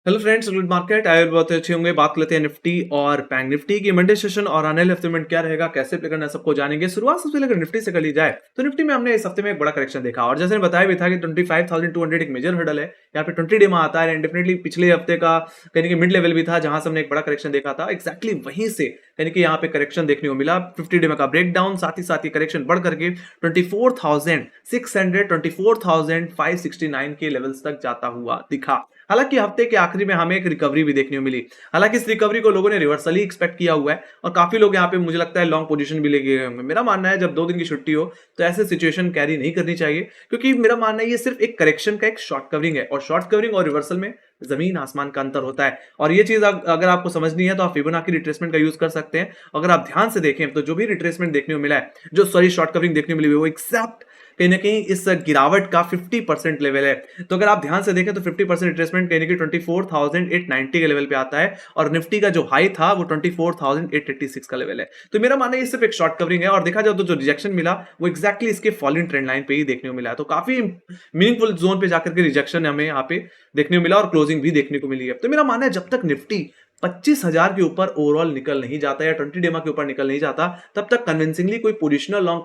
Hello friends, good market आए बहुत अच्छे होंगे। बात लेते हैं निफ्टी और बैंक निफ्टी की मंडे सेशन और आने वाले हफ्ते में क्या रहेगा, कैसे प्ले करना है, सबको जानेंगे। शुरुआत सबसे पहले अगर निफ्टी से कर ली जाए तो निफ्टी में हमने इस हफ्ते में एक बड़ा करेक्शन देखा और जैसे बताया भी था कि 25,200 एक मेजर हर्डल है। यहाँ पे 20 डे में आता है एंड डेफिनेटली पिछले हफ्ते का कहीं कि मिड लेवल भी था जहां से हमने एक बड़ा करेक्शन देखा था। एक्जैक्टली वहीं से यानी कि यहाँ पे करेक्शन देखने को मिला 50 डे में का ब्रेक डाउन, साथ ही करेक्शन बढ़ करके 24,600 24,569 के लेवल्स तक जाता हुआ दिखा। हालांकि हफ्ते के आखिरी में हमें एक रिकवरी भी देखने को मिली। हालांकि इस रिकवरी को लोगों ने रिवर्सल ही एक्सपेक्ट किया हुआ है और काफी लोग यहाँ पे मुझे लगता है लॉन्ग पोजीशन भी लेके गए होंगे। मेरा मानना है जब 2 दिन की छुट्टी हो तो ऐसे सिचुएशन कैरी नहीं करनी चाहिए, क्योंकि मेरा मानना है ये सिर्फ एक करेक्शन का एक शॉर्ट कवरिंग है और शॉर्ट कवरिंग और रिवर्सल में जमीन आसमान का अंतर होता है। और ये चीज अगर आपको समझनी है तो आप फिबोनाची रिट्रेसमेंट का यूज कर सकते हैं। अगर आप ध्यान से देखें तो जो भी रिट्रेसमेंट देखने को मिला है, जो सॉरी शॉर्ट कवरिंग देखने को मिली वो एग्जैक्ट कहीं ना कहीं इस गिरावट का 50% लेवल है। तो अगर आप ध्यान से देखें तो 50% रिट्रेसमेंट कहीं ना कहीं 24,890 के लेवल पे आता है और निफ्टी का जो हाई था वो 24,886 का लेवल है। तो मेरा मानना है ये सिर्फ एक शॉर्ट कवरिंग है और देखा जाए तो जो रिजेक्शन मिला वो एक्जैक्टली इसके फॉलिंग ट्रेंड लाइन पे ही देखने को मिला है। तो काफी मीनिंगफुल जोन पे जाकर के रिजेक्शन हमें यहाँ पे देखने को मिला और क्लोजिंग भी देखने को मिली है। तो मेरा मानना है जब तक निफ्टी 25,000 के ऊपर ओवरऑल निकल नहीं जाता या 20 डेमा के ऊपर निकल नहीं जाता, तब तक कन्विंसिंगली कोई पोजिशनल लॉन्ग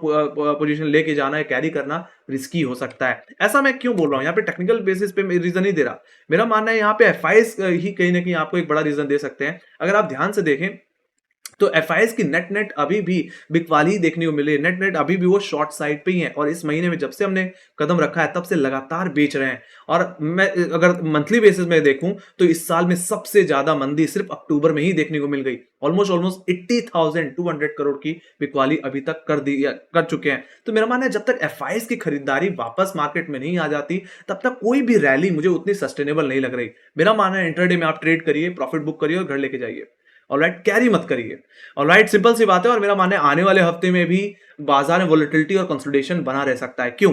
पोजीशन लेके जाना है, कैरी करना रिस्की हो सकता है। ऐसा मैं क्यों बोल रहा हूं, यहाँ पे टेक्निकल बेसिस पे रीजन नहीं दे रहा। मेरा मानना है यहाँ पे एफआईएस ही कहीं ना कहीं आपको एक बड़ा रीजन दे सकते हैं। अगर आप ध्यान से देखें तो एफआईएस की नेट नेट अभी भी बिकवाली देखने को मिले, नेट नेट अभी भी वो शॉर्ट साइड पे ही है और इस महीने में जब से हमने कदम रखा है तब से लगातार बेच रहे हैं। और मैं अगर मंथली बेसिस में देखूं तो इस साल में सबसे ज्यादा मंदी सिर्फ अक्टूबर में ही देखने को मिल गई। ऑलमोस्ट 80,200 करोड़ की बिकवाली अभी तक कर चुके हैं। तो मेरा मानना है जब तक एफआईएस की खरीदारी वापस मार्केट में नहीं आ जाती तब तक कोई भी रैली मुझे उतनी सस्टेनेबल नहीं लग रही। मेरा मानना है इंट्राडे में आप ट्रेड करिए, प्रॉफिट बुक करिए और घर लेके जाइए। ऑलराइट, कैरी मत करिए। ऑलराइट, सिंपल सी बात है। और मेरा मानना है आने वाले हफ्ते में भी बाजार में वोलेटिलिटी और कंसोलिडेशन बना रह सकता है। क्यों?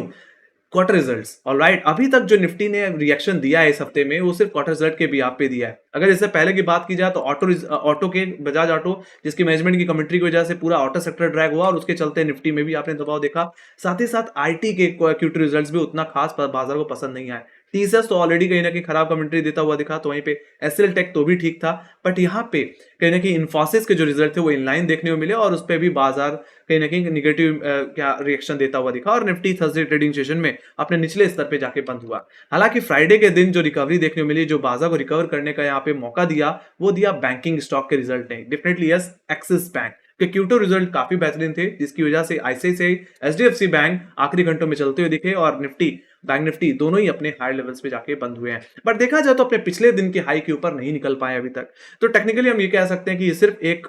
Quarter results. ऑलराइट, अभी तक जो निफ्टी ने रिएक्शन दिया है इस हफ्ते में वो सिर्फ क्वार्टर रिजल्ट के भी आप पे दिया है। अगर इससे पहले की बात की जाए तो ऑटो के बजाज ऑटो, जिसकी मैनेजमेंट की कमेंट्री की वजह से पूरा ऑटो सेक्टर ड्रैग हुआ और उसके चलते निफ्टी में भी आपने दबाव देखा। साथ ही साथ आईटी के क्यूटी रिजल्ट्स भी उतना खास बाजार को पसंद नहीं आए। टीसीएस तो ऑलरेडी कहीं ना कहीं खराब कमेंट्री देता हुआ दिखा, तो वहीं पे एसएल टेक तो भी ठीक था। बट यहाँ पे कहीं ना कहीं इन्फोसिस के जो रिजल्ट थे वो इनलाइन देखने को मिले और उस पर भी बाजार कहीं ना कहीं निगेटिव क्या रिएक्शन देता हुआ दिखा और निफ्टी थर्सडे ट्रेडिंग सेशन में अपने निचले स्तर पे जाके बंद हुआ। हालांकि फ्राइडे के दिन जो रिकवरी देखने को मिली, जो बाजार को रिकवर करने का यहाँ पे मौका दिया, वो दिया बैंकिंग स्टॉक के रिजल्ट ने। डेफिनेटली यस, एक्सिस बैंक के Q2 रिजल्ट काफी बेहतरीन थे, जिसकी वजह से आईसीआईसीआई, एचडीएफसी बैंक आखिरी घंटों में चलते हुए दिखे और निफ्टी बैंक निफ्टी दोनों ही अपने हाई लेवल्स पे जाके बंद हुए हैं। बट देखा जाए तो अपने पिछले दिन के हाई के ऊपर नहीं निकल पाए अभी तक। तो टेक्निकली हम ये कह सकते हैं कि ये सिर्फ एक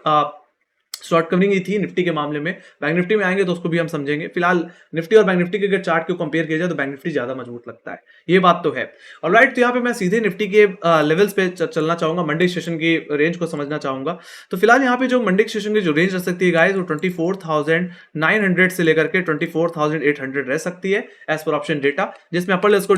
शॉर्ट कवरिंग ही थी निफ्टी के मामले में। बैंक निफ्टी में आएंगे तो उसको भी हम समझेंगे। फिलहाल निफ्टी और बैंक निफ्टी के अगर चार्ट को कंपेयर किया जाए तो बैंक निफ्टी ज्यादा मजबूत लगता है, ये बात तो है। ऑलराइट, तो यहाँ पे मैं सीधे निफ्टी के लेवल्स पे चलना चाहूंगा, मंडे सेशन की रेंज को समझना चाहूंगा। तो फिलहाल यहाँ पे जो मंडे सेशन की जो रेंज रह सकती है गाइस, वो 24,900 से लेकर के 24,800 रह सकती है एज पर ऑप्शन डेटा, जिसमें अपर लेवल्स को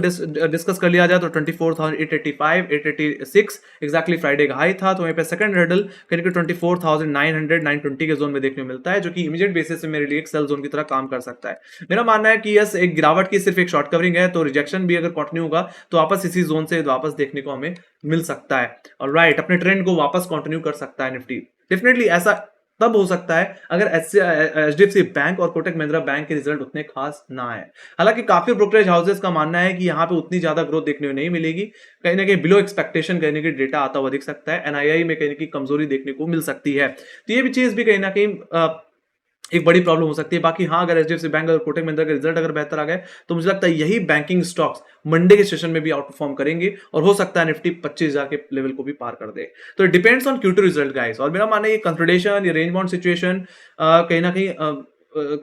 डिस्कस कर लिया जाए तो 24,885 886 एक्जैक्टली फ्राइडे का हाई था। तो वहीं पे सेकंड हर्डल करीब 24,900 920 के जोन में देखने को मिलता है, जो कि इमीडिएट बेसिस पे मेरे लिए एक सेल जोन की तरह काम कर सकता है। मेरा मानना है कि यस, एक गिरावट की सिर्फ एक शॉर्ट कवरिंग है, तो रिजेक्शन भी अगर कंटिन्यू होगा तो वापस इसी जोन से वापस देखने को हमें मिल सकता है। ऑलराइट, अपने ट्रेंड को वापस कंटिन्यू कर सकता है निफ्टी। डेफिनेटली ऐसा तब हो सकता है अगर एचडीएफसी बैंक और कोटक महिंद्रा बैंक के रिजल्ट उतने खास ना आए। हालांकि काफी ब्रोकरेज हाउसेस का मानना है कि यहाँ पे उतनी ज्यादा ग्रोथ देखने को नहीं मिलेगी, कहीं ना कहीं बिलो एक्सपेक्टेशन कहीं ना कहीं डेटा आता हुआ दिख सकता है। एनआईआई में कहीं ना कहीं कमजोरी देखने को मिल सकती है। तो ये भी चीज भी कहीं ना कहीं एक बड़ी प्रॉब्लम हो सकती है। बाकी हाँ, अगर एचडीएफसी बैंक और कोटक महिंद्रा के रिजल्ट अगर बेहतर आ गए तो मुझे लगता है यही बैंकिंग स्टॉक्स मंडे के सेशन में भी आउट परफॉर्म करेंगे और हो सकता है निफ्टी 25,000 के लेवल को भी पार कर दे। तो it depends on Q2 result guys. और मेरा मानना है ये कंसोलिडेशन, ये रेंज बाउंड सिचुएशन कहीं ना कहीं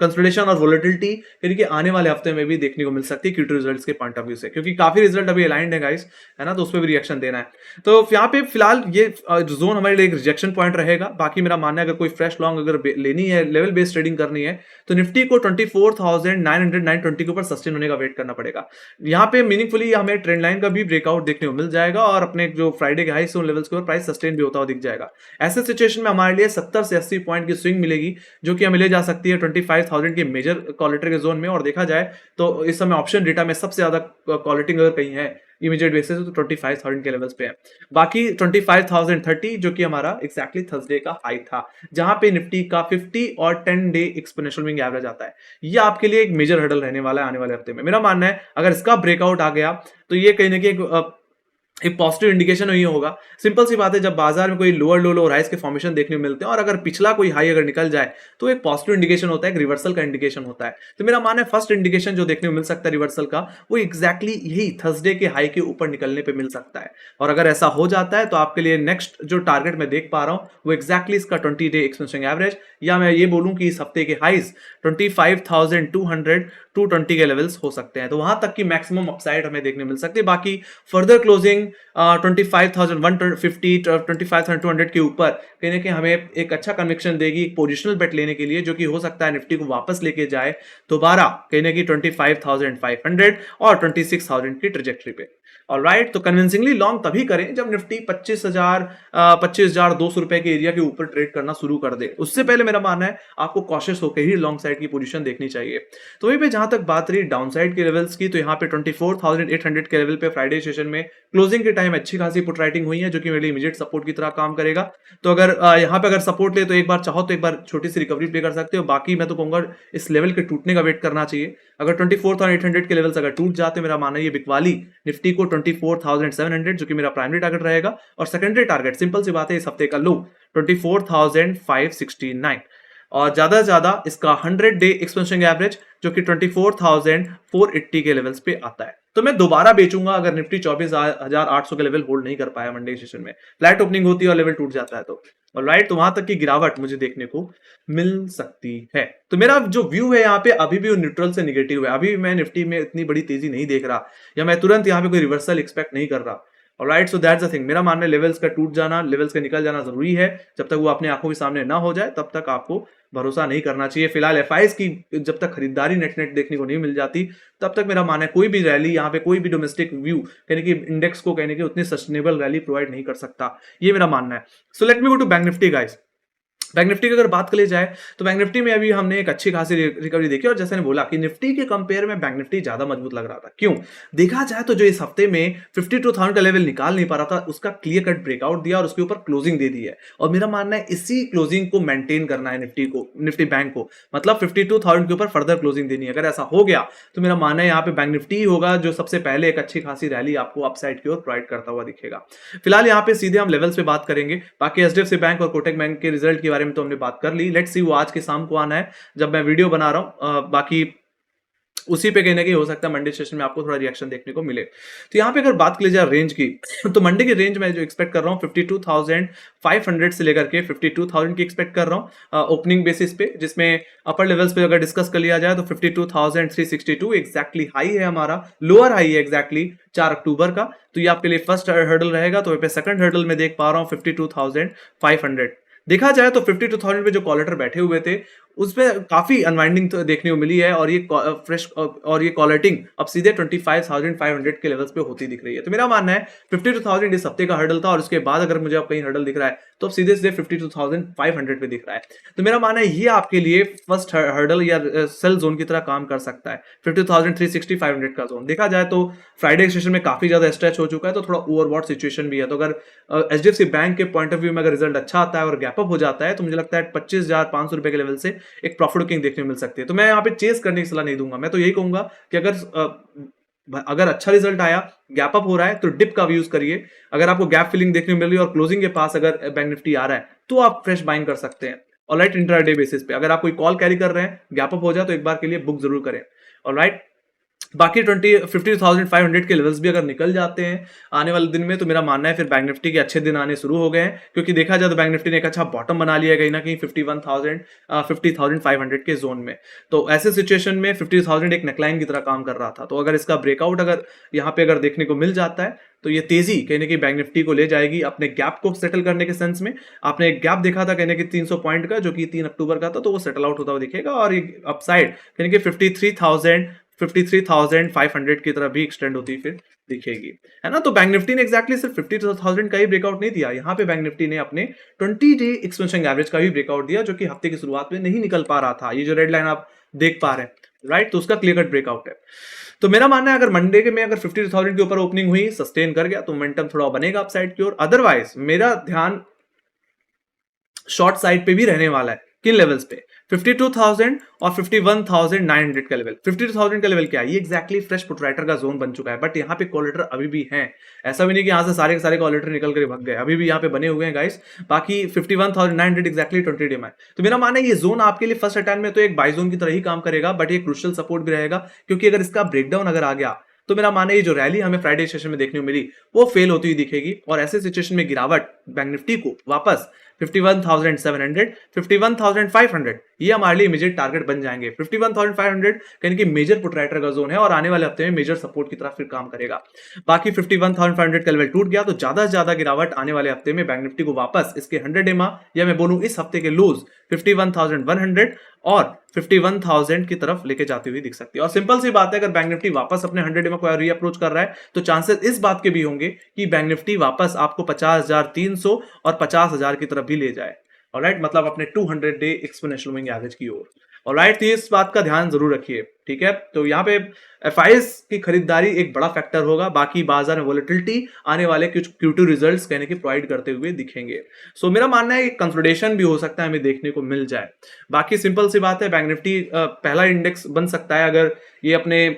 कंसोलिडेशन और वोलेटिलिटी यानी कि आने वाले हफ्ते में भी देखने को मिल सकती है Q2 रिजल्ट्स के पॉइंट ऑफ व्यू से, क्योंकि काफी रिजल्ट अभी अलाइंड है गाइस, है ना, तो उस पर भी रिएक्शन देना है। तो यहाँ पे फिलहाल ये जोन हमारे लिए एक रिजेक्शन पॉइंट रहेगा। बाकी मेरा मानना है अगर कोई फ्रेश लॉन्ग अगर लेनी है, लेवल बेस्ड ट्रेडिंग करनी है, तो निफ्टी को 24,900 920 के ऊपर सस्टेन होने का वेट करना पड़ेगा। यहाँ पे मीनिंगफुली हमें ट्रेंड लाइन का भी ब्रेकआउट देखने को मिल जाएगा और अपने जो फ्राइडे के हाई से उन लेवल्स के ऊपर प्राइस सस्टेन भी होता हुआ दिख जाएगा। ऐसे सिचुएशन में हमारे लिए 70 से 80 पॉइंट की स्विंग मिलेगी, जो कि हमें ले जा सकती है 25,000 की मेजर क्वालिटी के जोन में, और देखा जाए तो इस समय ऑप्शन डेटा में सबसे ज्यादा क्वालिटी अगर कहीं है इमीडिएट बेसिस तो 25,000 के लेवल्स पे है। बाकी 25,030 जो कि हमारा एग्जैक्टली थर्सडे का हाई था, जहां पे निफ्टी का 50 और 10 डे एक्सपोनेंशियल मूविंग एवरेज आता है। ये आपके लिए एक मेजर हर्डल रहने वाला है आने वाले हफ्ते में। मेरा मानना है अगर इसका ब्रेकआउट आ गया तो ये कहीं ना कहीं एक पॉजिटिव इंडिकेशन ही होगा। सिंपल सी बात है, जब बाजार में कोई लोअर लो लो राइज के फॉर्मेशन देखने को मिलते हैं और अगर पिछला कोई हाई अगर निकल जाए तो एक पॉजिटिव इंडिकेशन होता है, एक रिवर्सल का इंडिकेशन होता है। तो मेरा मानना है फर्स्ट इंडिकेशन जो देखने को मिल सकता है रिवर्सल का, वो एग्जैक्टली यही थर्सडे के हाई के ऊपर निकलने पे मिल सकता है। और अगर ऐसा हो जाता है तो आपके लिए नेक्स्ट जो टारगेट मैं देख पा रहा हूं वो एग्जैक्टली इसका 20 डे एक्सपेंशन एवरेज, या मैं ये बोलूं कि इस हफ्ते के हाइज 25,200 220 के लेवल्स हो सकते हैं। तो वहां तक की मैक्सिमम अपसाइड हमें देखने मिल सकती है। बाकी फर्दर क्लोजिंग 25,150 25,200 के ऊपर कहीं ना कहीं हमें एक अच्छा कन्विक्शन देगी एक पोजिशनल बेट लेने के लिए, जो कि हो सकता है निफ्टी को वापस लेके जाए दोबारा कहीं ना कहीं 25,500 और 26,000 की ट्रेजेक्टरी पे। ऑलराइट, तो कन्विंसिंगली लॉन्ग तभी करें जब निफ्टी 25,200 रुपए के एरिया के ऊपर ट्रेड करना शुरू कर दे। उससे पहले मेरा मानना है आपको कॉशियस होकर ही लॉन्ग साइड की पोजीशन देखनी चाहिए। तो वहीं पे जहां तक बात रही डाउन साइड के लेवल्स की, तो यहाँ पे 24,800 के लेवल पे फ्राइडे सेशन में क्लोजिंग के टाइम अच्छी खासी पुट राइटिंग हुई है, जो कि मेरे लिए इमीडिएट सपोर्ट की तरह काम करेगा। तो अगर यहाँ पे अगर सपोर्ट ले तो एक बार चाहो तो एक बार छोटी सी रिकवरी प्ले कर सकते हो। बाकी मैं तो कहूंगा इस लेवल के टूटने का वेट करना चाहिए। अगर 24,800 के लेवल्स अगर टूट जाते मेरा मानना है ये बिकवाली निफ्टी को 24,700 जो कि मेरा प्राइमरी टारगेट रहेगा, और सेकेंडरी टारगेट सिंपल सी बात है इस हफ्ते का लो 24,569, और ज्यादा से ज्यादा इसका 100 डे एक्सपेंशन एवरेज जो कि 24,480 के लेवल्स पे आता है। तो मैं दोबारा बेचूंगा अगर निफ्टी 24,800 के लेवल होल्ड नहीं कर पाया मंडे सेशन में, फ्लैट ओपनिंग होती है और लेवल टूट जाता है तो राइट, तो वहां तक की गिरावट मुझे देखने को मिल सकती है। तो मेरा जो व्यू है यहाँ पे अभी भी न्यूट्रल से निगेटिव है। अभी मैं निफ्टी में इतनी बड़ी तेजी नहीं देख रहा, या मैं तुरंत यहाँ पे कोई रिवर्सल एक्सपेक्ट नहीं कर रहा। Alright, so that's the thing. मेरा मानना है लेवल्स का टूट जाना, लेवल्स का निकल जाना जरूरी है। जब तक वो अपने आंखों के सामने ना हो जाए तब तक आपको भरोसा नहीं करना चाहिए। फिलहाल एफआईएस की जब तक खरीदारी नेट नेट देखने को नहीं मिल जाती तब तक मेरा मानना है कोई भी रैली यहाँ पे, कोई भी डोमेस्टिक व्यू कहने की इंडेक्स को कहने की उतनी सस्टेनेबल रैली प्रोवाइड नहीं कर सकता, ये मेरा मानना है। So let me go to bank Nifty guys. Bank Nifty की अगर बात कर ली जाए तो बैंक निफ्टी में अभी हमने एक अच्छी खासी रिकवरी देखी, और जैसे ने बोला कि निफ्टी के कंपेयर में बैंक निफ्टी ज्यादा मजबूत लग रहा था। क्यों? देखा जाए तो जो इस हफ्ते में 52,000 का लेवल निकाल नहीं पा रहा था उसका क्लियर कट ब्रेकआउट दिया और उसके ऊपर क्लोजिंग दे दी है। और मेरा मानना है इसी क्लोजिंग को मेंटेन करना है निफ्टी बैंक को, मतलब 52,000 के ऊपर फर्दर क्लोजिंग देनी है। अगर ऐसा हो गया तो मेरा मानना है यहाँ पे बैंक निफ्टी ही होगा जो सबसे पहले एक अच्छी खासी रैली आपको अपसाइड की ओर प्रोवाइड करता हुआ दिखेगा। फिलहाल यहाँ पे सीधे हम लेवल्स पे बात करेंगे। बाकी एचडीएफसी बैंक और कोटक बैंक के रिजल्ट के बारे में तो हमने बात कर ली। लेट्स सी वो आज के शाम को आना है जब मैं वीडियो बना रहा हूं। बाकी उसी पे कहने की हो सकता है मंडे सेशन में आपको थोड़ा रिएक्शन देखने को मिले। तो यहाँ पे अगर बात कर ली जाए रेंज की तो मंडे की रेंज में जो एक्सपेक्ट कर रहा हूँ 52,500 से लेकर के 52,000 की एक्सपेक्ट कर रहा हूँ ओपनिंग बेसिस पे, जिसमें अपर लेवल्स पे अगर डिस्कस कर लिया जाए तो 52,362 एग्जैक्टली हाई है हमारा, लोअर हाई है एग्जैक्टली 4 अक्टूबर का। तो ये आपके लिए फर्स्ट हर्डल रहेगा। तो पे सेकंड हर्डल में देख पा रहा हूँ 52,500। देखा जाए तो 52,000 पे जो कॉलेटर बैठे हुए थे उसमें काफी अनवाइंडिंग तो देखने को मिली है, और ये फ्रेश और ये कॉलेटिंग अब सीधे 25,500 के लेवल्स पे होती दिख रही है। तो मेरा मानना है 52,000 इस हफ्ते का हर्डल था, और उसके बाद अगर मुझे अब कहीं हर्डल दिख रहा है तो अब सीधे सीधे 52,500 पे दिख रहा है। तो मेरा मानना है ये आपके लिए फर्स्ट हर्डल या सेल जोन की तरह काम कर सकता है। 50,360 500 का जोन देखा जाए तो फ्राइडे सेशन में काफी ज्यादा स्ट्रेच हो चुका है, तो थोड़ा ओवरबॉट सिचुएशन भी है। तो अगर एचडीएफसी बैंक के पॉइंट ऑफ व्यू में अगर रिजल्ट अच्छा आता है और गैपअप हो जाता है तो मुझे लगता है 25,500 रुपए के लेवल से एक प्रॉफिट बुकिंग देखने को मिल सकती है। तो मैं यहाँ पे चेस करने की सलाह नहीं दूंगा। मैं तो यही कहूंगा कि अगर अच्छा रिजल्ट आया, गैप अप हो रहा है तो डिप का यूज करिए। अगर आपको गैप फिलिंग देखने को मिल रही है और क्लोजिंग के पास अगर बैंक निफ्टी आ रहा है तो आप फ्रेश बाइंग कर सकते हैं। ऑलराइट, इंट्राडे बेसिस पे अगर आप कोई कॉल कैरी कर रहे हैं, गैप अप हो जाए तो एक बार के लिए बुक जरूर करें। ऑलराइट, बाकी 50,500 के लेवल्स भी अगर निकल जाते हैं आने वाले दिन में तो मेरा मानना है फिर बैंक निफ्टी के अच्छे दिन आने शुरू हो गए हैं, क्योंकि देखा जाए तो बैंक निफ्टी ने एक अच्छा बॉटम बना लिया है कहीं ना कहीं 50,500 के जोन में। तो ऐसे सिचुएशन में 50,000 एक नेकलाइन की तरह काम कर रहा था। तो अगर इसका ब्रेकआउट अगर यहाँ पे अगर देखने को मिल जाता है तो ये तेजी कहीं ना कहीं बैंक निफ्टी को ले जाएगी अपने गैप को सेटल करने के सेंस में। आपने एक गैप देखा था कहने की 300 पॉइंट का जो कि 3 अक्टूबर का था, तो वो सेटल आउट होता हुआ दिखेगा, और एक अपसाइड कहने की 53,500 की तरफ भी एक्सटेंड होती फिर दिखेगी, है ना। तो बैंक निफ्टी ने एक्जैक्टली सिर्फ 52,000 का ही ब्रेकआउट नहीं दिया, यहाँ पे बैंक निफ्टी ने अपने 20 डे एक्सपेंशन एवरेज का भी ब्रेकआउट दिया, जो कि हफ्ते की शुरुआत में नहीं निकल पा रहा था। ये जो रेड लाइन आप देख पा रहे हैं, राइट, तो उसका क्लियर कट ब्रेकआउट है। तो मेरा मानना है अगर मंडे के में अगर 52,000 के ऊपर ओपनिंग हुई, सस्टेन कर गया, तो मोमेंटम थोड़ा बनेगा अपसाइड की ओर। अदरवाइज मेरा ध्यान शॉर्ट साइड पे भी रहने वाला है। किन लेवल्स पे? 52,000 और 51,900 का लेवल। 52,000 का लेवल क्या है? ये एक्जैक्टली फ्रेश पुटराइटर का जोन बन चुका है, बट यहाँ पे कॉलेटर अभी भी हैं। ऐसा भी नहीं कि यहाँ से सारे के सारे कॉलेटर निकल कर भाग गए, अभी भी यहाँ पे बने हुए हैं गाइस। बाकी 51,900 एक्जैक्टली 20 डे में। तो मेरा मानना है ये जोन आपके लिए फर्स्ट अटैम्प्ट में तो एक बाई जोन की तरह ही काम करेगा, बट ये क्रूशियल सपोर्ट भी रहेगा, क्योंकि अगर इसका ब्रेकडाउन अगर आ गया तो मेरा मानना है ये जो रैली हमें फ्राइडे सेशन में देखने को मिली वो फेल होती हुई दिखेगी, और ऐसे सिचुएशन में गिरावट बैंक निफ्टी को वापस 51,700, 51,500 ये हमारे लिए इमीडिएट टारगेट बन जाएंगे। 51,500 कहीं कि मेजर पुटराइटर का जोन है और आने वाले हफ्ते में मेजर सपोर्ट की तरफ फिर काम करेगा। बाकी 51,500 का लेवल टूट गया तो ज्यादा से ज्यादा गिरावट आने वाले हफ्ते में बैंक निफ्टी को वापस इसके 100 डे या मैं बोलूं इस हफ्ते के लूज 51,100 और 51,000 की तरफ लेके जाती हुई दिख सकती है। और सिंपल सी बात है, अगर बैंक निफ्टी वापस अपने 100 डे में कोई रीअप्रोच कर रहा है तो चांसेस इस बात के भी होंगे कि बैंक निफ्टी वापस आपको 50,300 और 50,000 की तरफ भी ले जाए। ऑलराइट, मतलब अपने 200 डे एक्सपोनेंशियल मूविंग एवरेज की ओर। ऑलराइट, तो इस बात का ध्यान जरूर रखिए, ठीक है। तो यहाँ पे एफआईएस की खरीदारी एक बड़ा फैक्टर होगा। बाकी बाजार में वोलेटिलिटी आने वाले कुछ Q2 रिजल्ट्स कहने की प्रोवाइड करते हुए दिखेंगे। सो मेरा मानना है कि कंसोलिडेशन भी हो सकता है, हमें देखने को मिल जाए। बाकी सिंपल सी बात है, बैंक निफ्टी पहला इंडेक्स बन सकता है अगर ये अपने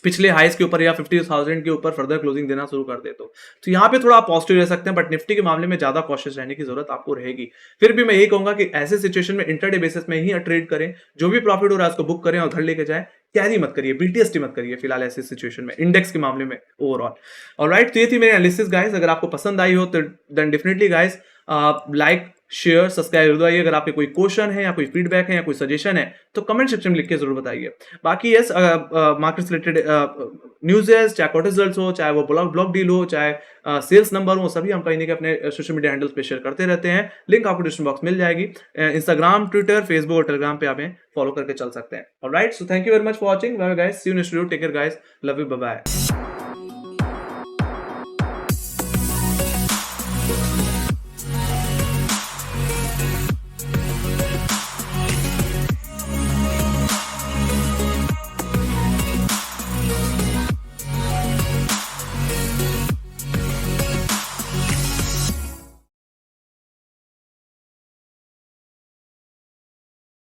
पिछले हाइस के ऊपर या 50,000 के ऊपर फर्दर क्लोजिंग देना शुरू कर दे तो यहाँ पे थोड़ा पॉजिटिव रह सकते हैं, बट निफ्टी के मामले में ज्यादा कॉशियस रहने की जरूरत आपको रहेगी। फिर भी मैं यही कहूंगा कि ऐसे सिचुएशन में इंटरडे बेसिस में ही ट्रेड करें, जो भी प्रॉफिट हो रहा है उसको बुक करें और घर लेके जाए। कैरी मत करिए, बीटीएसटी मत करिए फिलहाल ऐसे सिचुएशन में इंडेक्स के मामले में ओवरऑल। ऑलराइट, तो ये थी मेरी एनालिसिस गाइस। अगर आपको पसंद आई हो तो then definitely guys like share subscribe जरूर आइए। अगर आपके कोई क्वेश्चन है या कोई फीडबैक है या कोई सजेशन है तो कमेंट सेक्शन में लिख के जरूर बताइए। बाकी यस, मार्केट रिलेटेड न्यूज़ है, चाहे क्वार्टर रिजल्ट्स हो, चाहे वो ब्लॉक डील हो, चाहे सेल्स नंबर हो, सभी हम कहीं ना कहीं अपने सोशल मीडिया हैंडल्स पे शेयर करते रहते हैं। लिंक आपको डिस्क्रिप्शन बॉक्स मिल जाएगी। इंस्टाग्राम, ट्विटर, फेसबुक और टेलीग्राम पे हमें फॉलो करके चल सकते हैं। Alright, so thank you very much for watching. Bye guys, see you next video, take care guys, love you, bye bye.